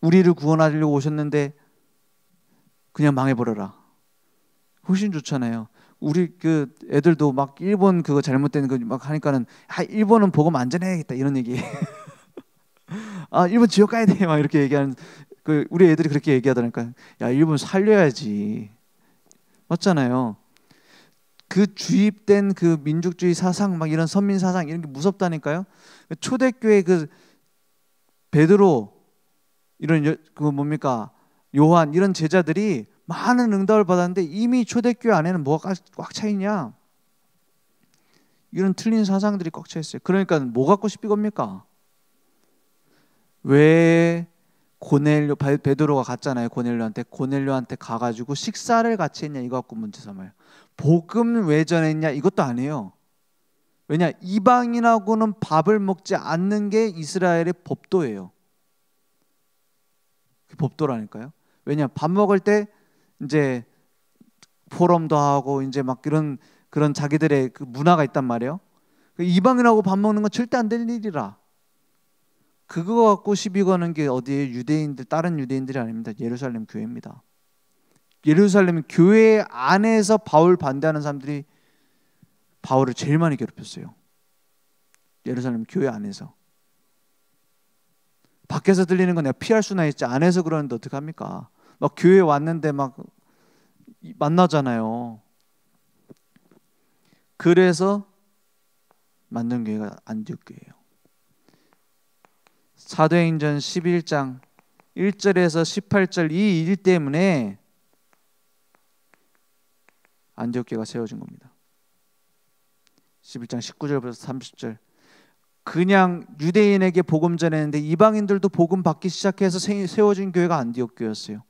우리를 구원하려고 오셨는데 그냥 망해버려라. 훨씬 좋잖아요. 우리 그 애들도 막 일본 그거 잘못된 거 막 하니까는 일본은 보고만 안전해야겠다 이런 얘기. 일본 지옥 가야 돼 막 이렇게 얘기하는, 우리 애들이 그렇게 얘기하더라니까. 야, 일본 살려야지. 맞잖아요. 그 주입된 그 민족주의 사상, 막 이런 선민 사상 이런 게 무섭다니까요. 초대교회 그 베드로 이런 뭡니까 요한 이런 제자들이 많은 응답을 받았는데 이미 초대교회 안에는 뭐가 꽉 차 있냐? 이런 틀린 사상들이 꽉 차 있어요. 그러니까 뭐 갖고 시비 겁니까? 왜 베드로가 갔잖아요. 고넬료한테 가가지고 식사를 같이 했냐 이거 갖고 문제 삼아요. 복음 왜 전했냐 이것도 아니에요. 왜냐, 이방인하고는 밥을 먹지 않는 게 이스라엘의 법도예요. 법도라니까요. 왜냐, 밥 먹을 때 이제 포럼도 하고 이제 막 그런 자기들의 그 문화가 있단 말이에요. 이방인하고 밥 먹는 건 절대 안 될 일이라. 그거 갖고 시비 거는 게 어디에 유대인들, 다른 유대인들이 아닙니다. 예루살렘 교회입니다. 예루살렘 교회 안에서 바울 반대하는 사람들이 바울을 제일 많이 괴롭혔어요. 예루살렘 교회 안에서. 밖에서 들리는 건 내가 피할 수나 있지, 안에서 그러는데 어떡합니까? 막 교회 왔는데 막 만나잖아요. 그래서 만든 교회가 안디옥 교회예요. 사도행전 11장 1절에서 18절 이 일 때문에 안디옥 교회가 세워진 겁니다. 11장 19절부터 30절. 그냥 유대인에게 복음 전했는데 이방인들도 복음 받기 시작해서 세워진 교회가 안디옥 교회였어요.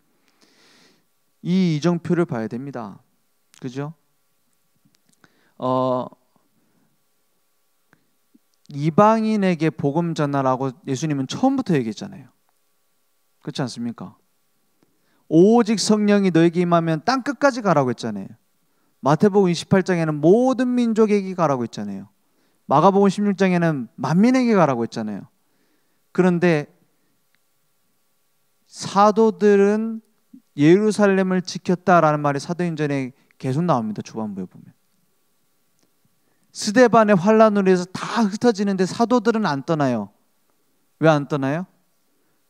이 이정표를 봐야 됩니다. 그죠? 이방인에게 복음 전하라고 예수님은 처음부터 얘기했잖아요. 그렇지 않습니까? 오직 성령이 너에게 임하면 땅 끝까지 가라고 했잖아요. 마태복음 28장에는 모든 민족에게 가라고 했잖아요. 마가복음 16장에는 만민에게 가라고 했잖아요. 그런데 사도들은 예루살렘을 지켰다라는 말이 사도행전에 계속 나옵니다. 초반부에 보면. 스데반의 환란으로 해서 다 흩어지는데 사도들은 안 떠나요. 왜 안 떠나요?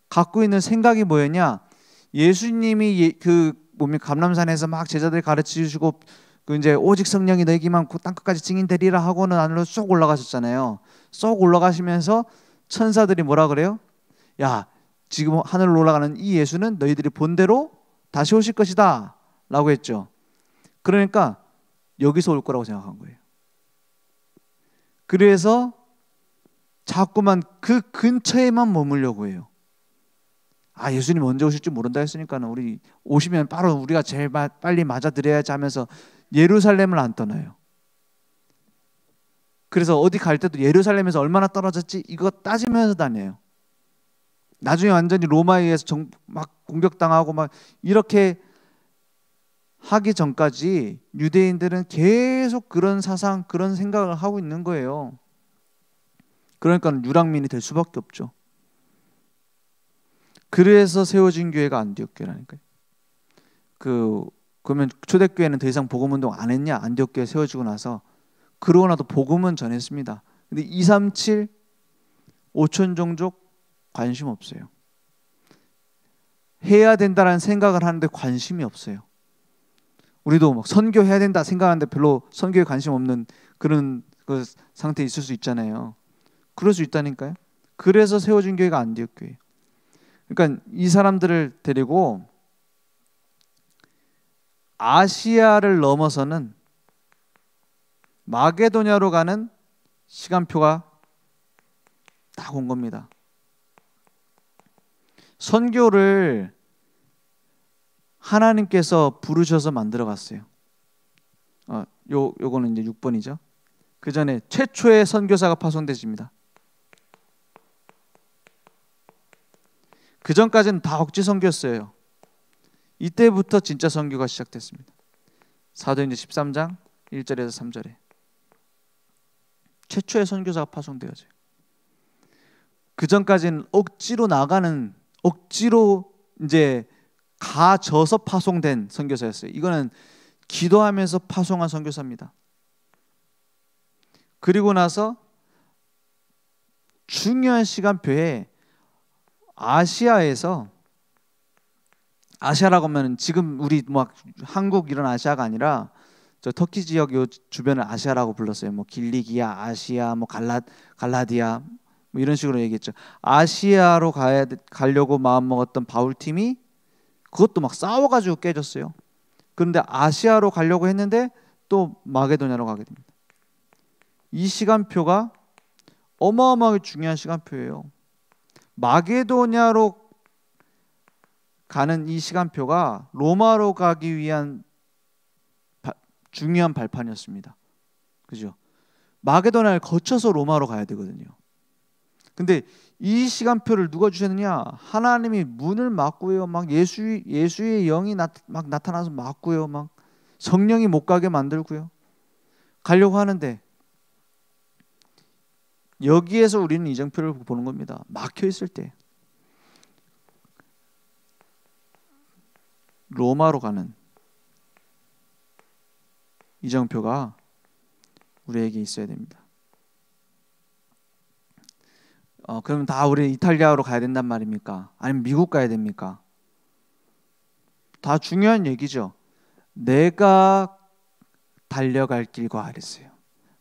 갖고 있는 생각이 뭐였냐? 예수님이 감람산에서 막 제자들 가르치시고 그 이제 오직 성령이 너에게만 땅 끝까지 증인 되리라 하고는 하늘로 쏙 올라가셨잖아요. 쏙 올라가시면서 천사들이 뭐라 그래요? 야, 지금 하늘로 올라가는 이 예수는 너희들이 본대로 다시 오실 것이다 라고 했죠. 그러니까 여기서 올 거라고 생각한 거예요. 그래서 자꾸만 그 근처에만 머물려고 해요. 아, 예수님 언제 오실지 모른다 했으니까는 우리 오시면 바로 우리가 제일 빨리 맞아들여야지 하면서 예루살렘을 안 떠나요. 그래서 어디 갈 때도 예루살렘에서 얼마나 떨어졌지 이거 따지면서 다녀요. 나중에 완전히 로마에 의해서 막 공격당하고 막 이렇게 하기 전까지 유대인들은 계속 그런 사상, 그런 생각을 하고 있는 거예요. 그러니까 유랑민이 될 수밖에 없죠. 그래서 세워진 교회가 안디옥 교회라니까요. 그러면 초대교회는 더 이상 복음운동 안 했냐? 안디옥 교회 세워지고 나서. 그러고 나도 복음은 전했습니다. 근데 237 5천 종족 관심 없어요. 해야 된다라는 생각을 하는데 관심이 없어요. 우리도 막 선교해야 된다 생각하는데 별로 선교에 관심 없는 그런 그 상태에 있을 수 있잖아요. 그럴 수 있다니까요. 그래서 세워진 교회가 안디옥 교회예요. 그러니까 이 사람들을 데리고 아시아를 넘어서는 마게도냐로 가는 시간표가 딱 온 겁니다. 선교를 하나님께서 부르셔서 만들어 갔어요. 요거는 이제 6번이죠. 그 전에 최초의 선교사가 파송되집니다. 그 전까지는 다 억지 선교였어요. 이때부터 진짜 선교가 시작됐습니다. 사도행전 13장 1절에서 3절에 최초의 선교사가 파송되어져요. 그 전까지는 억지로 나가는, 억지로 이제 가져서 파송된 선교사였어요. 이거는 기도하면서 파송한 선교사입니다. 그리고 나서 중요한 시간표에 아시아에서, 아시아라고 하면 지금 우리 막 한국 이런 아시아가 아니라 저 터키 지역 요 주변을 아시아라고 불렀어요. 뭐 길리기아, 아시아, 뭐 갈라디아 뭐 이런 식으로 얘기했죠. 아시아로 가려고 마음 먹었던 바울 팀이 그것도 막 싸워가지고 깨졌어요. 그런데 아시아로 가려고 했는데 또 마게도냐로 가게 됩니다. 이 시간표가 어마어마하게 중요한 시간표예요. 마게도냐로 가는 이 시간표가 로마로 가기 위한 중요한 발판이었습니다. 그죠? 마게도냐를 거쳐서 로마로 가야 되거든요. 근데 이 시간표를 누가 주셨느냐? 하나님이 문을 막고요. 막 예수의 영이 막 나타나서 막고요. 막 성령이 못 가게 만들고요. 가려고 하는데 여기에서 우리는 이정표를 보는 겁니다. 막혀 있을 때 로마로 가는 이정표가 우리에게 있어야 됩니다. 그러면 다 우리 이탈리아로 가야 된단 말입니까? 아니면 미국 가야 됩니까? 다 중요한 얘기죠. 내가 달려갈 길과 그랬어요.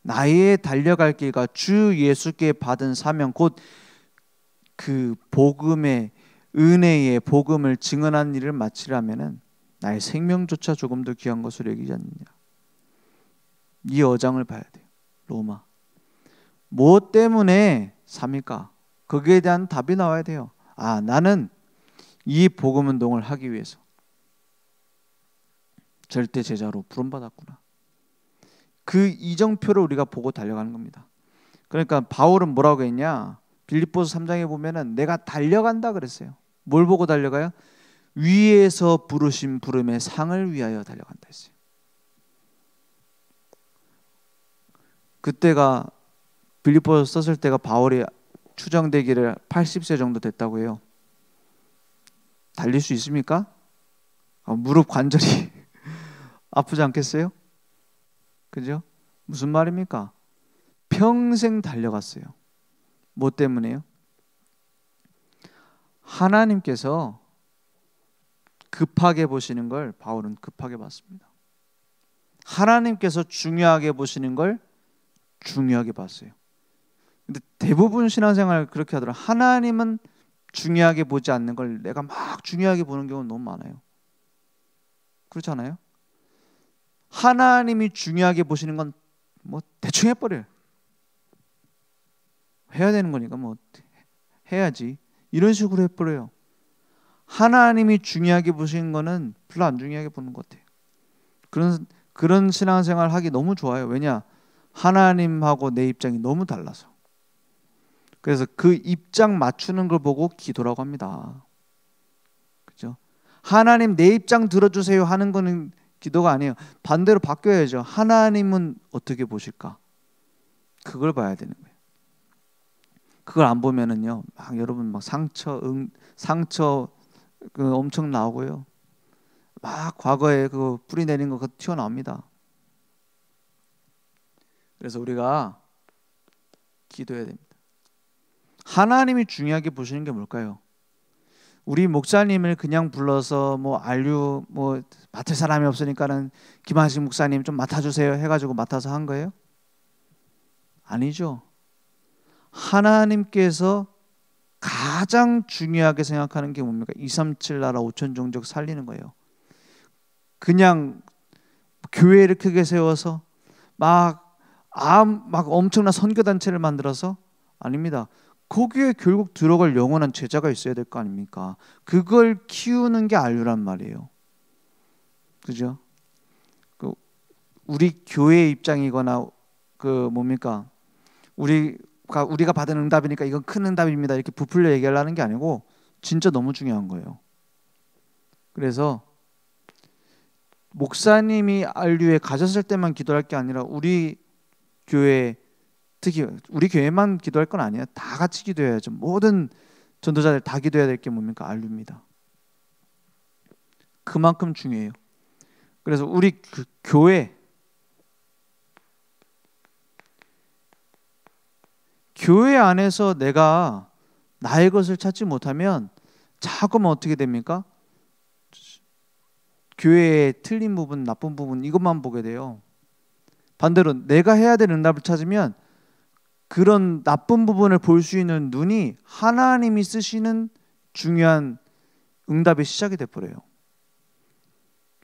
나의 달려갈 길과 주 예수께 받은 사명, 곧 그 복음의 은혜의 복음을 증언한 일을 마치려면은 나의 생명조차 조금 더 귀한 것으로 여기지 않느냐. 이 어장을 봐야 돼요. 로마. 무엇 때문에 삽니까? 거기에 대한 답이 나와야 돼요. 아, 나는 이 복음 운동을 하기 위해서 절대 제자로 부름받았구나. 그 이정표를 우리가 보고 달려가는 겁니다. 그러니까 바울은 뭐라고 했냐? 빌립보서 3장에 보면은 내가 달려간다 그랬어요. 뭘 보고 달려가요? 위에서 부르신 부름의 상을 위하여 달려간다 했어요. 그때가 빌립보서 썼을 때가 바울이 추정되기를 80세 정도 됐다고 해요. 달릴 수 있습니까? 무릎 관절이 아프지 않겠어요? 그죠? 무슨 말입니까? 평생 달려갔어요. 뭐 때문에요? 하나님께서 급하게 보시는 걸 바울은 급하게 봤습니다. 하나님께서 중요하게 보시는 걸 중요하게 봤어요. 근데 대부분 신앙생활 그렇게 하더라고요. 하나님은 중요하게 보지 않는 걸 내가 막 중요하게 보는 경우는 너무 많아요. 그렇지 않아요? 하나님이 중요하게 보시는 건 뭐 대충 해버려요. 해야 되는 거니까 뭐 해야지. 이런 식으로 해버려요. 하나님이 중요하게 보시는 거는 별로 안 중요하게 보는 것 같아요. 그런 신앙생활 하기 너무 좋아요. 왜냐? 하나님하고 내 입장이 너무 달라서. 그래서 그 입장 맞추는 걸 보고 기도라고 합니다. 그죠? 하나님 내 입장 들어주세요 하는 거는 기도가 아니에요. 반대로 바뀌어야죠. 하나님은 어떻게 보실까? 그걸 봐야 되는 거예요. 그걸 안 보면은요, 막 여러분 막 상처 그 엄청 나오고요. 막 과거에 그 뿌리 내린 거 튀어나옵니다. 그래서 우리가 기도해야 됩니다. 하나님이 중요하게 보시는 게 뭘까요? 우리 목사님을 그냥 불러서 뭐 안류 뭐 맡을 사람이 없으니까는 김하식 목사님 좀 맡아주세요 해가지고 맡아서 한 거예요? 아니죠. 하나님께서 가장 중요하게 생각하는 게 뭡니까? 237 나라 5천 종족 살리는 거예요. 그냥 교회를 크게 세워서 막 엄청난 선교단체를 만들어서 아닙니다. 거기에 결국 들어갈 영원한 제자가 있어야 될 거 아닙니까? 그걸 키우는 게 안류란 말이에요. 그죠? 우리 교회의 입장이거나 그 뭡니까? 우리가 받은 응답이니까 이건 큰 응답입니다. 이렇게 부풀려 얘기하려는 게 아니고 진짜 너무 중요한 거예요. 그래서 목사님이 안류에 가셨을 때만 기도할 게 아니라 우리 교회 특히 우리 교회만 기도할 건 아니에요. 다 같이 기도해야죠. 모든 전도자들 다 기도해야 될 게 뭡니까? 안류입니다. 그만큼 중요해요. 그래서 우리 교회 안에서 내가 나의 것을 찾지 못하면 자꾸만 어떻게 됩니까? 교회의 틀린 부분, 나쁜 부분 이것만 보게 돼요. 반대로 내가 해야 될 응답을 찾으면 그런 나쁜 부분을 볼 수 있는 눈이 하나님이 쓰시는 중요한 응답의 시작이 돼버려요.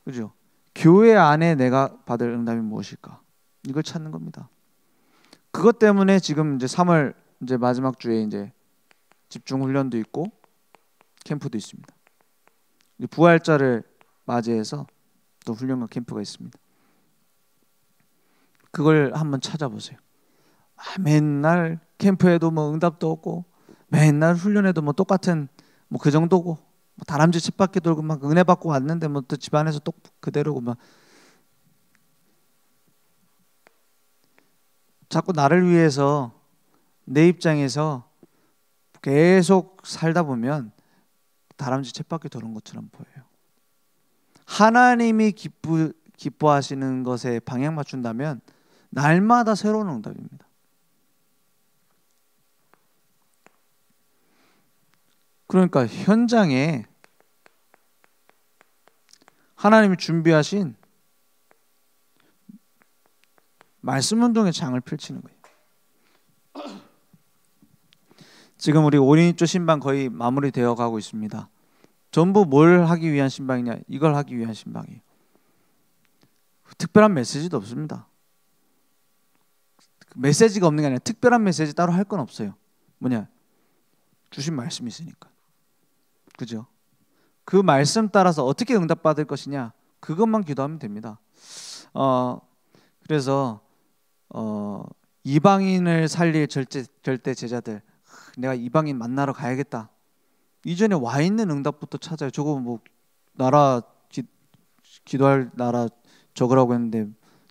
그죠? 교회 안에 내가 받을 응답이 무엇일까? 이걸 찾는 겁니다. 그것 때문에 지금 이제 3월 이제 마지막 주에 이제 집중 훈련도 있고 캠프도 있습니다. 부활절을 맞이해서 또 훈련과 캠프가 있습니다. 그걸 한번 찾아보세요. 맨날 캠프에도 뭐 응답도 없고 맨날 훈련에도 뭐 똑같은 뭐 그 정도고 뭐 다람쥐 쳇바퀴 돌고 막 은혜 받고 왔는데 뭐 또 집안에서 또 그대로고 막 자꾸 나를 위해서 내 입장에서 계속 살다 보면 다람쥐 쳇바퀴 도는 것처럼 보여요. 하나님이 기뻐하시는 것에 방향 맞춘다면 날마다 새로운 응답입니다. 그러니까 현장에 하나님이 준비하신 말씀 운동의 장을 펼치는 거예요. 지금 우리 5인1조 신방 거의 마무리되어 가고 있습니다. 전부 뭘 하기 위한 신방이냐? 이걸 하기 위한 신방이에요. 특별한 메시지도 없습니다. 메시지가 없는 게 아니라 특별한 메시지 따로 할 건 없어요. 뭐냐? 주신 말씀이 있으니까. 그죠? 그 말씀 따라서 어떻게 응답받을 것이냐? 그것만 기도하면 됩니다. 그래서 이방인을 살릴 절대 제자들, 내가 이방인 만나러 가야겠다. 이전에 와 있는 응답부터 찾아요. 저거 뭐 나라 기도할 나라 적으라고 했는데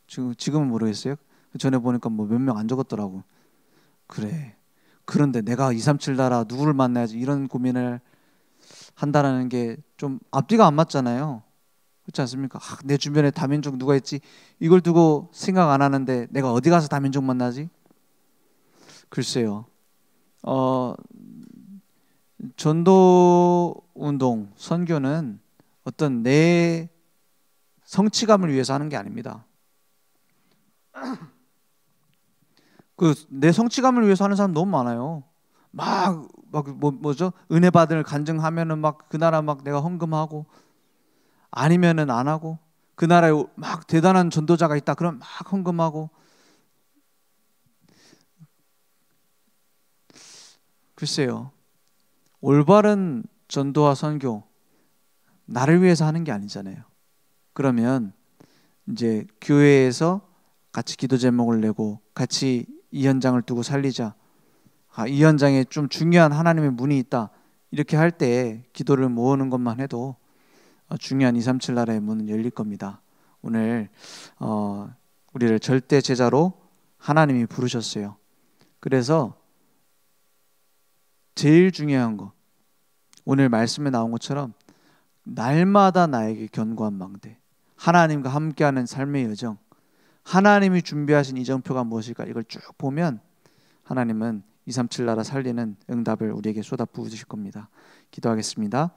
지금은 모르겠어요. 전에 보니까 뭐 몇 명 안 적었더라고. 그래. 그런데 내가 237 나라 누구를 만나야지 이런 고민을 한다라는 게 좀 앞뒤가 안 맞잖아요. 그렇지 않습니까? 내 주변에 다민족 누가 있지? 이걸 두고 생각 안 하는데 내가 어디 가서 다민족 만나지? 글쎄요. 전도 운동, 선교는 어떤 내 성취감을 위해서 하는 게 아닙니다. 내 성취감을 위해서 하는 사람 너무 많아요. 뭐죠? 은혜 받을 간증하면은 막 그 나라 막 내가 헌금하고, 아니면은 안 하고, 그 나라에 막 대단한 전도자가 있다 그럼 막 헌금하고. 글쎄요. 올바른 전도와 선교, 나를 위해서 하는 게 아니잖아요. 그러면 이제 교회에서 같이 기도 제목을 내고 같이 이 현장을 두고 살리자. 이 현장에 좀 중요한 하나님의 문이 있다. 이렇게 할 때 기도를 모으는 것만 해도 중요한 237 나라의 문은 열릴 겁니다. 오늘 우리를 절대 제자로 하나님이 부르셨어요. 그래서 제일 중요한 거, 오늘 말씀에 나온 것처럼 날마다 나에게 견고한 망대, 하나님과 함께하는 삶의 여정, 하나님이 준비하신 이정표가 무엇일까, 이걸 쭉 보면 하나님은 237 나라 살리는 응답을 우리에게 쏟아 부으실 겁니다. 기도하겠습니다.